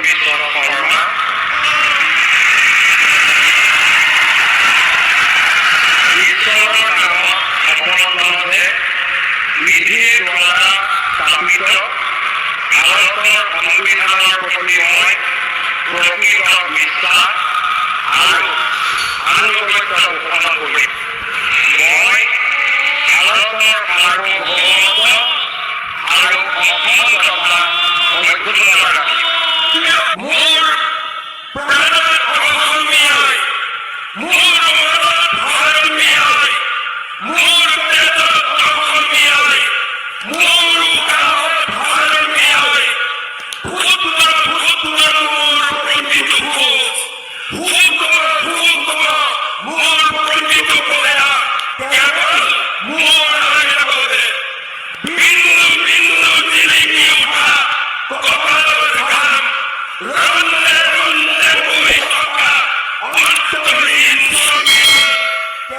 মিশ্ৰ শৰ্মা, ঈশ্বৰৰ নামত শপত লওঁ যে বিধিৰ দ্বাৰা স্থাপিত ভাৰতৰ সংবিধানৰ প্ৰতি মই প্ৰকৃত বিশ্বাস আৰু আনুগত্য পোষণ কৰিম। মই ভাৰতৰ সাৰ্বভৌমত্ব আৰু অখণ্ডতা অক্ষুণ্ণ ৰাখিম। মোৰ প্ৰাণত অসমীয়াই, মোৰ মনত ভাৰতীয়াই, মোৰ তেজত অসমীয়াই, মোৰ উশাহত ভাৰতীয়াই, ভূতপুৰ মোৰ প্ৰতিটো খোজ, ভূতপুৰ মোৰ প্ৰতিটো প্ৰয়াস কেৱল মোৰ আইৰবলে। বিন্দু বিন্দু জিলিকি উঠা কপালৰ ঘাম, ৰন্দে ৰন্দে বৈ থকা অন্তৰীণ ছবি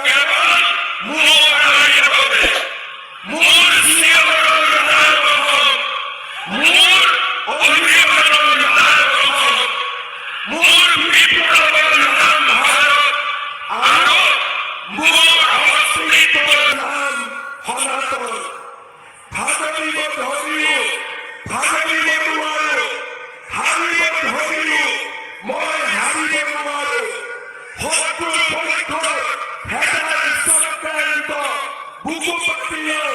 কেৱল মোৰ আইৰবলে। মোৰ চিঞৰৰ নাম অসম, মোৰ অভিমানৰ নাম অসম, মোৰ বিপ্লৱৰ নাম ভাৰত আৰু মোৰ অস্তিত্বৰ নাম সনাতন। ভাগৰিব ধৰিও ভাগৰিব নোৱাৰো, হাৰিব ধৰিও মই হাৰিব নোৱাৰো। শত্ৰুৰ পক্ষত হেতাৰ চক্ৰান্ত বুকু পাতিলেও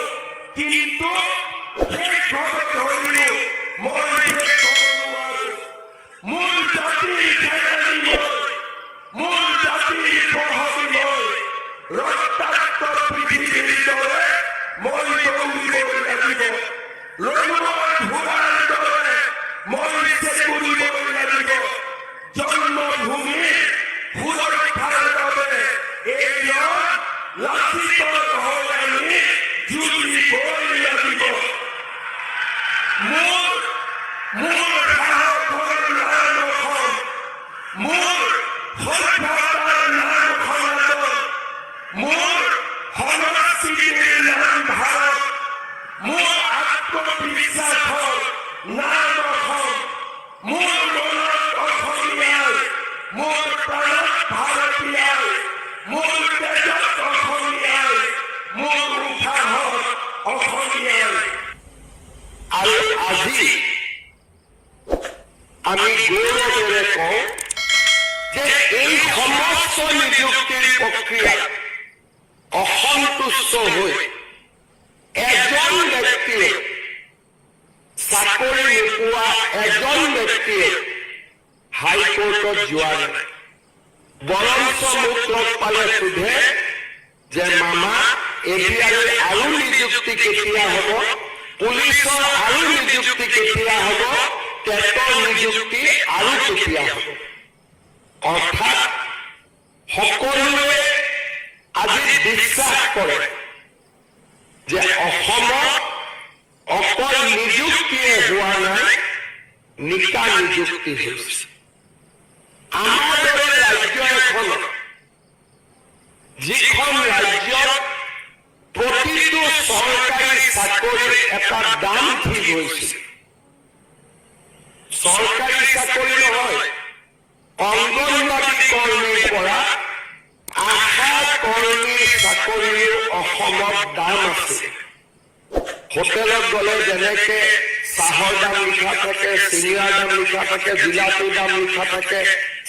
কিন্তু শেষ হ'ব ধৰিও মই শেষ হ'ব নোৱাৰো। মোৰ জাতিৰ ঠেঙালি মই, মোৰ জাতিৰ প্ৰহৰী মই, ৰক্তাক্ত পৃথিৱীৰ দৰে মই দৌৰিব লাগিব। ৰঙৰ ধোঁৱাৰ দৰে মই চেকুৰিব লাগিব। জন্মভূমিৰ সুৰক্ষাৰ বাবে এই লাচিত হৈ আমি যুঁজিবই লাগিব। মোৰ সাহসৰ নাম অসম, মোৰ সভ্যতাৰ নাম সনাতন, মোৰ সংস্কৃতিৰ নাম ভাৰত, মোৰ আত্মবিশ্বাসৰ নাম অসম, মোৰ মনত অসমীয়াই, মোৰ প্ৰাণত ভাৰতীয়াই, মোৰ তেজত অসমীয়াই, মোৰ উশাহত অসমীয়াই। আৰু আজি আমি গৌৰৱেৰে কওঁ যে এই সমস্ত নিযুক্তিৰ প্ৰক্ৰিয়াত অসন্তুষ্ট হৈ এজন ব্যক্তিয়ে, চাকৰি নোপোৱা এজন ব্যক্তিয়ে হাইকোৰ্টত যোৱা নাই। বৰঞ্চ মোক লগ পালে সোধে যে মামা এডিআৰইৰ আৰু নিযুক্তি কেতিয়া হ'ব, পুলিচৰ আৰু নিযুক্তি কেতিয়া হ'ব, টেটৰ নিযুক্তি আৰু কেতিয়া হ'ব। অৰ্থাৎ সকলোৱে আজি বিশ্বাস কৰে যে অসমত অকল নিযুক্তিয়ে হোৱা নাই, নিকা নিযুক্তি হৈছে। আমাৰ দৰে ৰাজ্য এখনত, যিখন ৰাজ্যত প্ৰতিটো চৰকাৰী চাকৰিৰ এটা দাম ঠিক হৈছে, চৰকাৰী চাকৰি নহয়, অংগনবাদী কৰ্মীৰ পৰা আশা কৰ্মীৰ চাকৰিৰো অসমত দাম আছে। হোটেলত গ'লে যেনেকে চাহৰ দাম লিখা থাকে, চিঙৰাৰ দাম লিখা থাকে, জিলাপিৰ দাম লিখা থাকে,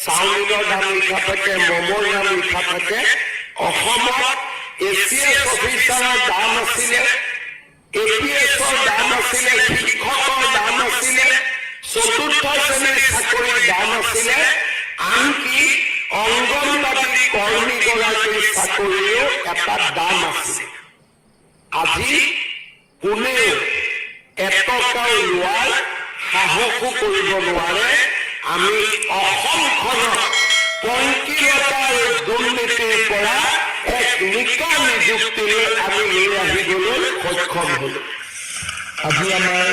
চাওমিনৰ দাম লিখা থাকে, মমোৰ দাম লিখা থাকে, অসমত ACS অফিচাৰৰ দাম আছিলে, APSৰ দাম আছিলে, শিক্ষকৰ দাম আছিলে, চতুৰ্থ শ্ৰেণীৰ চাকৰিৰ দাম আছিলে, আনকি অংগনবাদী কৰ্মীগৰাকীৰ চাকৰিৰো এটা দাম আছিল। আজি কোনেও এটকাও লোৱাৰ সাহসো কৰিব নোৱাৰে। আমি অসমখনক পংকিলতা আৰু দুৰ্নীতিৰ পৰা এক নিকা নিযুক্তিলৈ আমি লৈ আহিবলৈ সক্ষম হলো। আজি আমাৰ